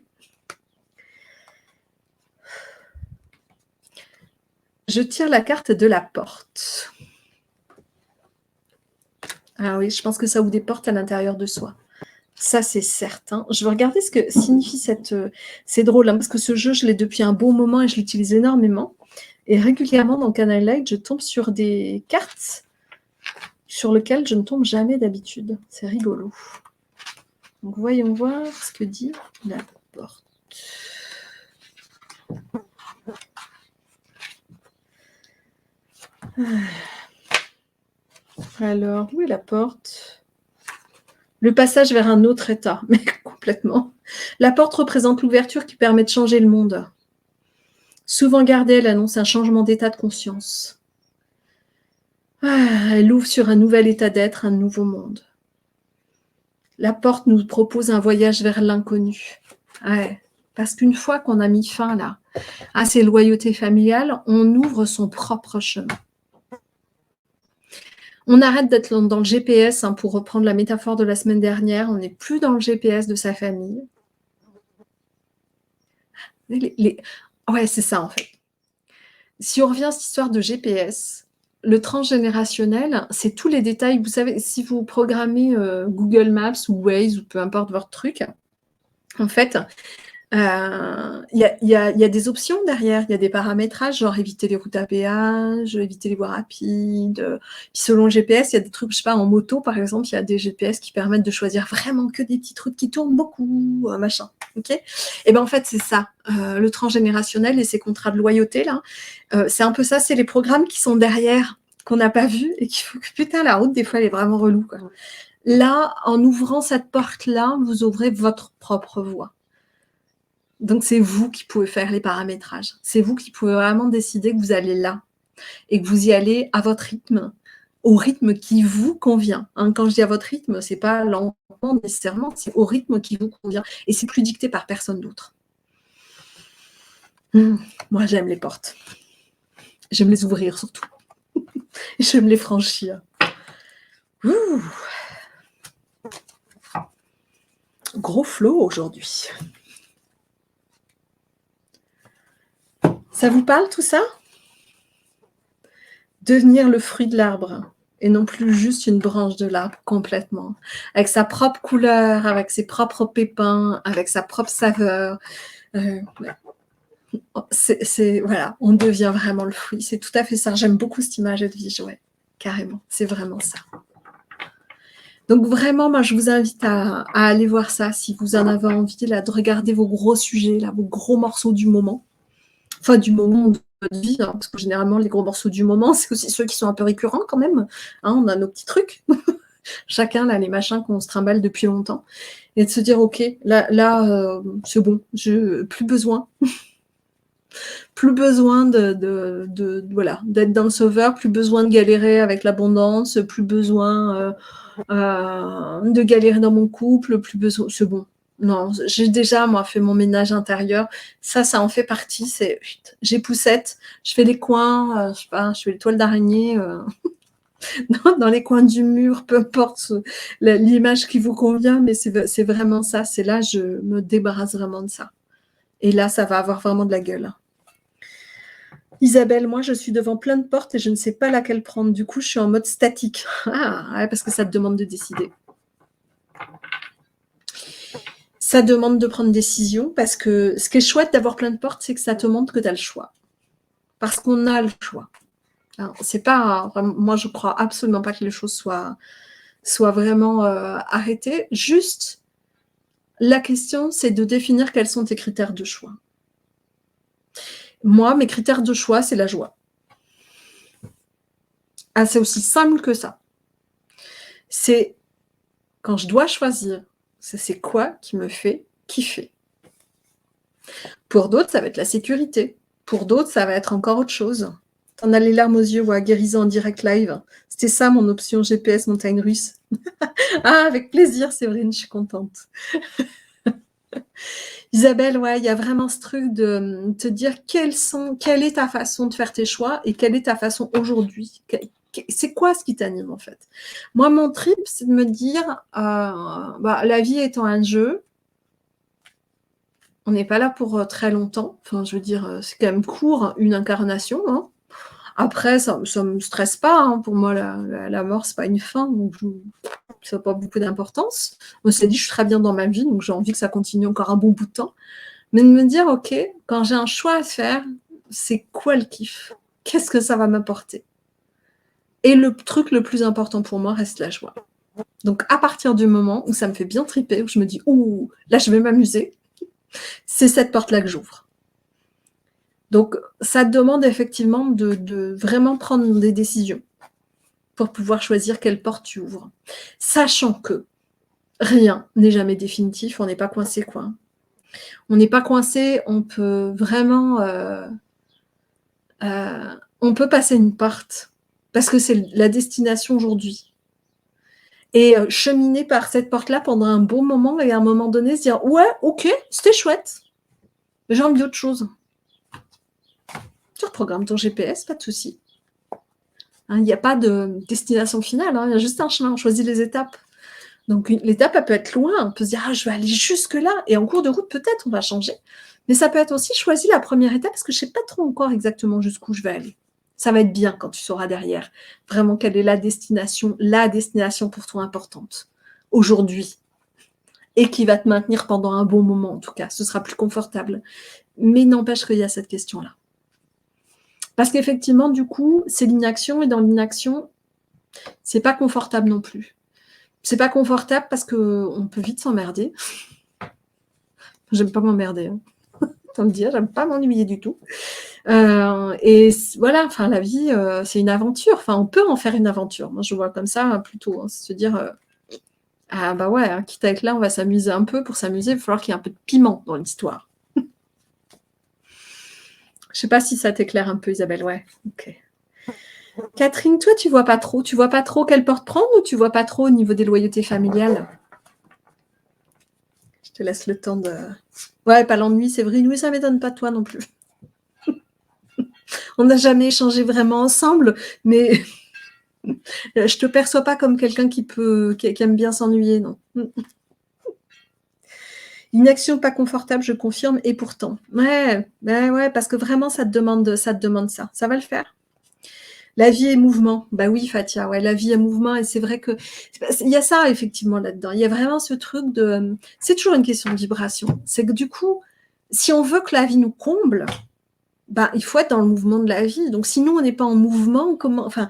Je tire la carte de la porte. Ah oui, je pense que ça ouvre des portes à l'intérieur de soi. Ça, c'est certain. Je vais regarder ce que signifie cette... c'est drôle, hein, parce que ce jeu, je l'ai depuis un bon moment et je l'utilise énormément. Et régulièrement, dans Canal Light, je tombe sur des cartes sur lesquelles je ne tombe jamais d'habitude. C'est rigolo. Donc, voyons voir ce que dit la porte. Alors, où est la porte? Le passage vers un autre état, mais complètement. La porte représente l'ouverture qui permet de changer le monde. Souvent gardée, elle annonce un changement d'état de conscience. Elle ouvre sur un nouvel état d'être, un nouveau monde. La porte nous propose un voyage vers l'inconnu. Ouais, parce qu'une fois qu'on a mis fin là à ces loyautés familiales, on ouvre son propre chemin. On arrête d'être dans le GPS, hein, pour reprendre la métaphore de la semaine dernière. On n'est plus dans le GPS de sa famille. Ouais, c'est ça en fait. Si on revient à cette histoire de GPS, le transgénérationnel, c'est tous les détails. Vous savez, si vous programmez Google Maps ou Waze ou peu importe votre truc, en fait, il y a des options derrière, il y a des paramétrages, genre éviter les routes à péage, éviter les voies rapides. Puis selon le GPS, il y a des trucs, je sais pas, en moto par exemple, il y a des GPS qui permettent de choisir vraiment que des petites routes qui tournent beaucoup, machin. Ok. Et ben en fait c'est ça, le transgénérationnel et ces contrats de loyauté là, c'est un peu ça, c'est les programmes qui sont derrière qu'on n'a pas vu et qu'il faut que putain la route des fois elle est vraiment relou quoi. Là, en ouvrant cette porte là, vous ouvrez votre propre voie. Donc, c'est vous qui pouvez faire les paramétrages. C'est vous qui pouvez vraiment décider que vous allez là et que vous y allez à votre rythme, au rythme qui vous convient. Hein, quand je dis à votre rythme, c'est pas lentement nécessairement, c'est au rythme qui vous convient. Et c'est plus dicté par personne d'autre. Moi, j'aime les portes. J'aime les ouvrir surtout. J'aime les franchir. Ouh. Gros flow aujourd'hui. Ça vous parle tout ça? Devenir le fruit de l'arbre et non plus juste une branche de l'arbre complètement, avec sa propre couleur, avec ses propres pépins, avec sa propre saveur. Voilà, on devient vraiment le fruit. C'est tout à fait ça. J'aime beaucoup cette image de vie, ouais, carrément. C'est vraiment ça. Donc vraiment, moi, je vous invite à aller voir ça si vous en avez envie, là, de regarder vos gros sujets, là, vos gros morceaux du moment. Enfin, du moment de votre vie, hein, parce que généralement, les gros morceaux du moment, c'est aussi ceux qui sont un peu récurrents quand même. Hein, on a nos petits trucs. Chacun, là, les machins qu'on se trimballe depuis longtemps. Et de se dire, OK, là, c'est bon, plus besoin. Plus besoin voilà, d'être dans le sauveur, plus besoin de galérer avec l'abondance, plus besoin de galérer dans mon couple, plus besoin, c'est bon. Non, j'ai déjà, moi, fait mon ménage intérieur. Ça en fait partie. C'est, j'époussette, je fais les coins, je sais pas, je fais les toiles d'araignée dans les coins du mur, peu importe l'image qui vous convient, mais c'est vraiment ça. C'est là, je me débarrasse vraiment de ça. Et là, ça va avoir vraiment de la gueule. Isabelle, moi, je suis devant plein de portes et je ne sais pas laquelle prendre. Du coup, je suis en mode statique. Ah, ouais, parce que ça te demande de décider. Ça demande de prendre une décision parce que ce qui est chouette d'avoir plein de portes, c'est que ça te montre que tu as le choix. Parce qu'on a le choix. Alors, c'est pas, moi, je crois absolument pas que les choses soient vraiment arrêtées. Juste, la question, c'est de définir quels sont tes critères de choix. Moi, mes critères de choix, c'est la joie. Ah, c'est aussi simple que ça. C'est quand je dois choisir, c'est quoi qui me fait kiffer. Pour d'autres, ça va être la sécurité. Pour d'autres, ça va être encore autre chose. T'en as les larmes aux yeux, ouais, guérison en direct live. C'était ça mon option GPS montagne russe. Ah, avec plaisir, Séverine, je suis contente. Isabelle, ouais, il y a vraiment ce truc de te dire quelle est ta façon de faire tes choix et quelle est ta façon aujourd'hui. C'est quoi ce qui t'anime en fait? Moi, mon trip, c'est de me dire, la vie étant un jeu, on n'est pas là pour très longtemps. Enfin, je veux dire, c'est quand même court, une incarnation. Hein. Après, ça me stresse pas. Hein. Pour moi, la mort, c'est pas une fin, donc ça n'a pas beaucoup d'importance. On s'est dit, je suis très bien dans ma vie, donc j'ai envie que ça continue encore un bon bout de temps. Mais de me dire, OK, quand j'ai un choix à faire, c'est quoi le kiff? Qu'est-ce que ça va m'apporter? Et le truc le plus important pour moi reste la joie. Donc, à partir du moment où ça me fait bien triper, où je me dis, ouh, là, je vais m'amuser, c'est cette porte-là que j'ouvre. Donc, ça demande effectivement de vraiment prendre des décisions pour pouvoir choisir quelle porte tu ouvres. Sachant que rien n'est jamais définitif, on n'est pas coincé, quoi. On n'est pas coincé, on peut vraiment... on peut passer une porte parce que c'est la destination aujourd'hui. Et cheminer par cette porte-là pendant un bon moment et à un moment donné se dire « Ouais, ok, c'était chouette. J'ai envie d'autre chose. » Tu reprogrammes ton GPS, pas de souci. Il n'y a pas de destination finale, il y a juste un chemin, on choisit les étapes. Donc l'étape, elle peut être loin, on peut se dire « Ah, je vais aller jusque-là. » Et en cours de route, peut-être, on va changer. Mais ça peut être aussi choisir la première étape parce que je ne sais pas trop encore exactement jusqu'où je vais aller. Ça va être bien quand tu sauras derrière vraiment quelle est la destination pour toi importante aujourd'hui et qui va te maintenir pendant un bon moment en tout cas. Ce sera plus confortable. Mais n'empêche qu'il y a cette question-là. Parce qu'effectivement, du coup, c'est l'inaction et dans l'inaction, c'est pas confortable non plus. C'est pas confortable parce qu'on peut vite s'emmerder. J'aime pas m'emmerder. Hein. Tant me dire, j'aime pas m'ennuyer du tout. Et voilà, enfin la vie, c'est une aventure. Enfin, on peut en faire une aventure. Moi, je vois comme ça plutôt. Hein, se dire, ah bah ouais, hein, quitte à être là, on va s'amuser un peu. Pour s'amuser, il va falloir qu'il y ait un peu de piment dans l'histoire. Je sais pas si ça t'éclaire un peu, Isabelle. Ouais, ok. Catherine, toi, tu vois pas trop. Tu vois pas trop quelle porte prendre ou tu vois pas trop au niveau des loyautés familiales? Je te laisse le temps de... Ouais, pas l'ennui, c'est vrai. Oui, ça m'étonne pas toi non plus. On n'a jamais échangé vraiment ensemble, mais je te perçois pas comme quelqu'un qui aime bien s'ennuyer, non. Une action pas confortable, je confirme, et pourtant. Ouais, parce que vraiment, ça te demande ça. Ça va le faire. La vie est mouvement. Bah oui, Fatia, ouais, la vie est mouvement, et c'est vrai que il y a ça effectivement là-dedans. Il y a vraiment ce truc de, c'est toujours une question de vibration. C'est que du coup, si on veut que la vie nous comble, bah il faut être dans le mouvement de la vie. Donc si nous on n'est pas en mouvement, comment, enfin,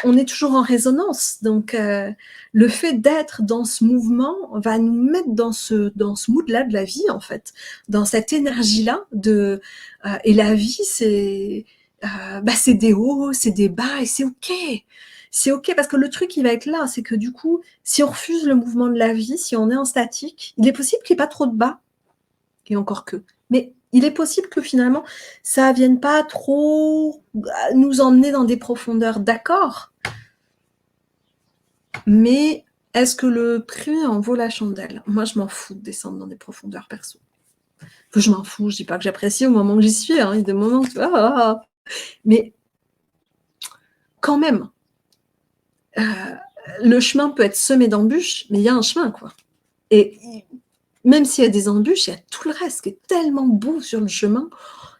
on est toujours en résonance. Donc le fait d'être dans ce mouvement va nous mettre dans ce mood-là de la vie en fait, dans cette énergie-là de et la vie c'est des hauts, c'est des bas et c'est ok. c'est OK parce que le truc, il va être là, c'est que du coup, si on refuse le mouvement de la vie, si on est en statique, il est possible qu'il y ait pas trop de bas et encore que. Mais il est possible que finalement, ça vienne pas trop nous emmener dans des profondeurs, d'accord. Mais est-ce que le prix en vaut la chandelle? Moi, je m'en fous de descendre dans des profondeurs perso. Enfin, je m'en fous, je dis pas que j'apprécie au moment où j'y suis, hein. Il y a des moments où tu vois, mais quand même, le chemin peut être semé d'embûches, mais il y a un chemin, quoi. Et même s'il y a des embûches, il y a tout le reste qui est tellement beau sur le chemin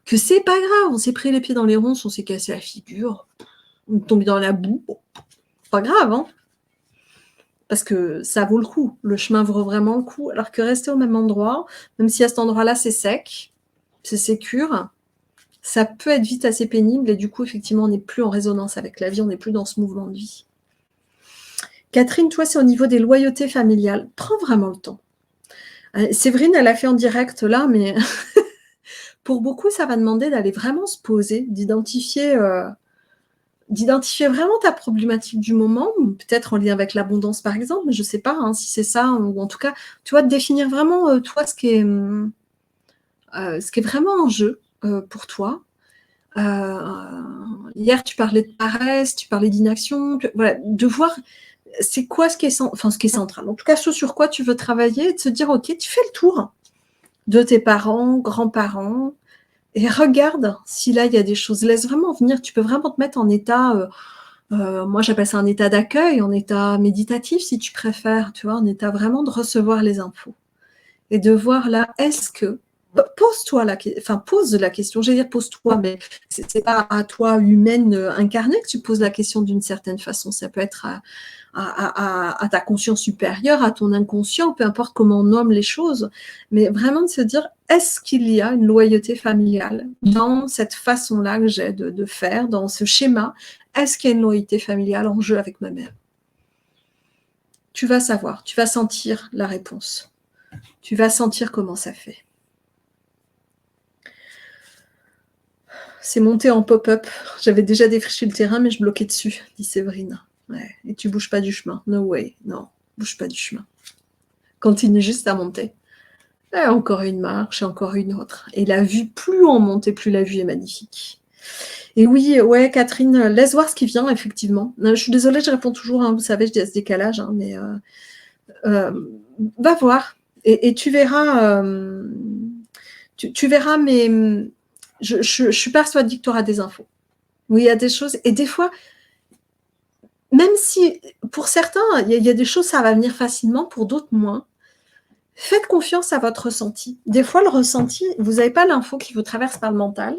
que c'est pas grave. On s'est pris les pieds dans les ronces, on s'est cassé la figure, on est tombé dans la boue. Pas grave, hein. Parce que ça vaut le coup. Le chemin vaut vraiment le coup. Alors que rester au même endroit, même si à cet endroit-là, c'est sec, c'est sécure, ça peut être vite assez pénible. Et du coup, effectivement, on n'est plus en résonance avec la vie, on n'est plus dans ce mouvement de vie. Catherine, toi, c'est au niveau des loyautés familiales. Prends vraiment le temps. Séverine, elle a fait en direct là, mais pour beaucoup, ça va demander d'aller vraiment se poser, d'identifier vraiment ta problématique du moment, peut-être en lien avec l'abondance par exemple, mais je ne sais pas hein, si c'est ça, ou en tout cas, tu vois, de définir vraiment toi ce qui est vraiment en jeu pour toi. Hier, tu parlais de paresse, tu parlais d'inaction, voilà, de voir c'est quoi ce qui est central. En tout cas, ce sur quoi tu veux travailler, et de se dire, ok, tu fais le tour de tes parents, grands-parents, et regarde si là, il y a des choses. Laisse vraiment venir, tu peux vraiment te mettre en état, moi j'appelle ça un état d'accueil, en état méditatif si tu préfères, tu vois, en état vraiment de recevoir les infos. Et de voir là, est-ce que, pose-toi pose la question, j'allais dire pose-toi, mais c'est pas à toi humaine incarnée que tu poses la question d'une certaine façon, ça peut être à ta conscience supérieure, à ton inconscient, peu importe comment on nomme les choses, mais vraiment de se dire, est-ce qu'il y a une loyauté familiale dans cette façon-là que j'ai de faire, dans ce schéma, est-ce qu'il y a une loyauté familiale en jeu avec ma mère? Tu vas savoir, tu vas sentir la réponse. Tu vas sentir comment ça fait. C'est monté en pop-up. J'avais déjà défriché le terrain, mais je bloquais dessus, dit Séverine. Ouais. Et tu bouges pas du chemin. No way. Non, bouge pas du chemin. Continue juste à monter. Et encore une marche, et encore une autre. Et la vue, plus on monte, et plus la vue est magnifique. Et oui, ouais, Catherine, laisse voir ce qui vient, effectivement. Je suis désolée, je réponds toujours, hein, vous savez, je dis à ce décalage, hein, mais va voir. Et tu verras, tu verras, mais je suis persuadée que tu auras des infos. Oui, il y a des choses, et des fois, même si pour certains, il y a des choses, ça va venir facilement, pour d'autres, moins. Faites confiance à votre ressenti. Des fois, le ressenti, vous n'avez pas l'info qui vous traverse par le mental,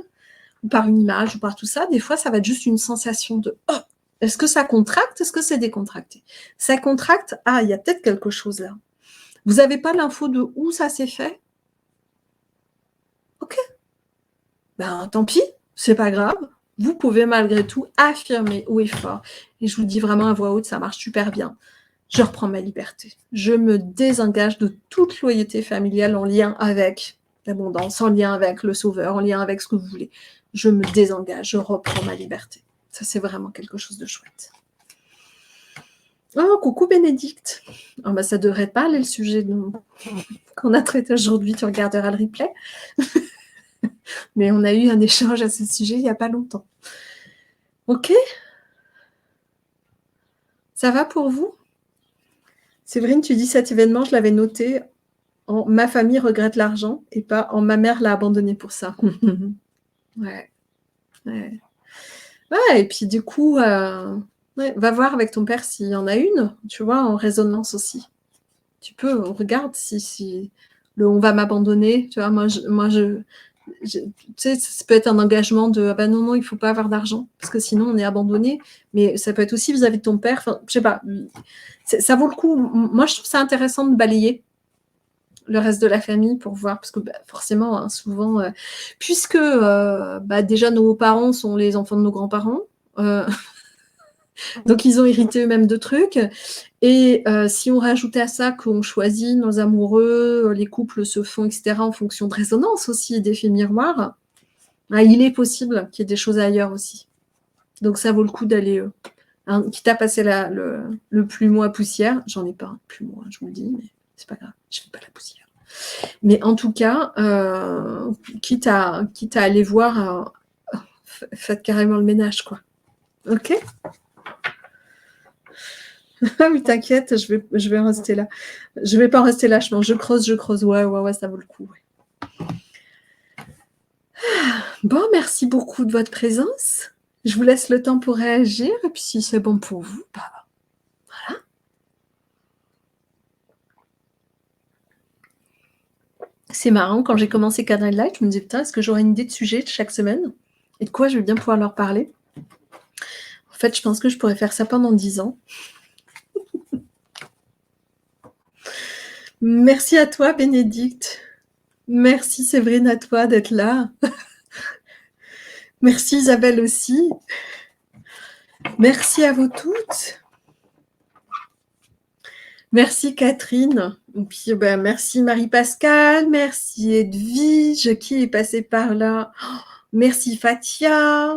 ou par une image, ou par tout ça. Des fois, ça va être juste une sensation de « Oh, est-ce que ça contracte? Est-ce que c'est décontracté ?» Ça contracte, ah, il y a peut-être quelque chose là. Vous n'avez pas l'info de où ça s'est fait? Ok. Ben, tant pis, c'est pas grave. Vous pouvez malgré tout affirmer haut et fort. Et je vous le dis vraiment à voix haute, ça marche super bien. Je reprends ma liberté. Je me désengage de toute loyauté familiale en lien avec l'abondance, en lien avec le sauveur, en lien avec ce que vous voulez. Je me désengage, je reprends ma liberté. Ça, c'est vraiment quelque chose de chouette. Oh, coucou Bénédicte. Oh, bah, ça devrait pas aller le sujet qu'on a traité aujourd'hui, tu regarderas le replay. Mais on a eu un échange à ce sujet il n'y a pas longtemps. Ok? Ça va pour vous? Séverine, tu dis cet événement, je l'avais noté en ma famille regrette l'argent et pas en ma mère l'a abandonné pour ça. Ouais. Ouais. Ouais, et puis du coup, ouais, va voir avec ton père s'il y en a une, tu vois, en résonance aussi. Tu peux, regarde si on va m'abandonner, tu vois, tu sais, ça peut être un engagement de ah ben non, il ne faut pas avoir d'argent, parce que sinon on est abandonné, mais ça peut être aussi vis-à-vis de ton père, enfin, je sais pas, ça vaut le coup. Moi, je trouve ça intéressant de balayer le reste de la famille pour voir, parce que bah, forcément, hein, souvent, puisque déjà nos parents sont les enfants de nos grands-parents, donc ils ont hérité eux-mêmes de trucs, et si on rajoutait à ça qu'on choisit nos amoureux, les couples se font, etc., en fonction de résonance aussi, d'effets miroirs, il est possible qu'il y ait des choses ailleurs aussi. Donc ça vaut le coup d'aller Hein, quitte à passer le plumeau à poussière, j'en ai pas un plumeau, hein, je vous le dis, mais c'est pas grave, je fais pas la poussière. Mais en tout cas, quitte à aller voir, faites carrément le ménage, quoi. Ok. Ah oui, t'inquiète, je vais rester là. Je vais pas rester là, je creuse. Ouais, ça vaut le coup. Ouais. Bon, merci beaucoup de votre présence. Je vous laisse le temps pour réagir, et puis si c'est bon pour vous, bah voilà. C'est marrant, quand j'ai commencé Cadre Light, je me disais, putain, est-ce que j'aurai une idée de sujet chaque semaine? Et de quoi je vais bien pouvoir leur parler? En fait, je pense que je pourrais faire ça pendant 10 ans. Merci à toi, Bénédicte. Merci, Séverine, à toi d'être là. Merci, Isabelle aussi. Merci à vous toutes. Merci, Catherine. Et puis, merci, Marie-Pascale. Merci, Edwige, qui est passée par là. Oh, merci, Fatia.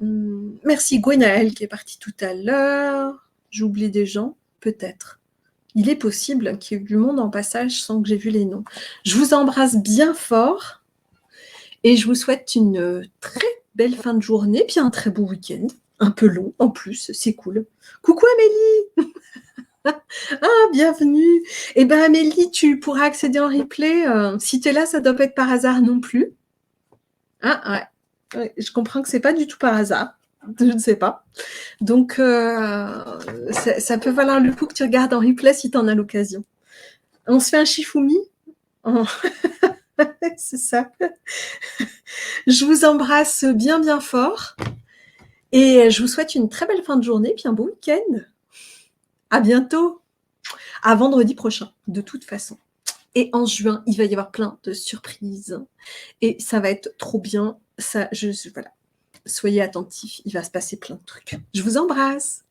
Merci, Gwenaël, qui est partie tout à l'heure. J'oublie des gens, peut-être. Il est possible qu'il y ait du monde en passage sans que j'ai vu les noms. Je vous embrasse bien fort et je vous souhaite une très belle fin de journée, puis un très beau week-end. Un peu long en plus, c'est cool. Coucou Amélie. Ah, bienvenue. Eh bien Amélie, tu pourras accéder en replay. Si tu es là, ça ne doit pas être par hasard non plus. Ah ouais, je comprends que c'est pas du tout par hasard. Je ne sais pas. Donc, ça peut valoir le coup que tu regardes en replay si tu en as l'occasion. On se fait un Shifumi. Oh. C'est ça. Je vous embrasse bien, bien fort. Et je vous souhaite une très belle fin de journée, puis un beau week-end. À bientôt. À vendredi prochain, de toute façon. Et en juin, il va y avoir plein de surprises. Et ça va être trop bien. Voilà. Soyez attentifs, il va se passer plein de trucs. Je vous embrasse.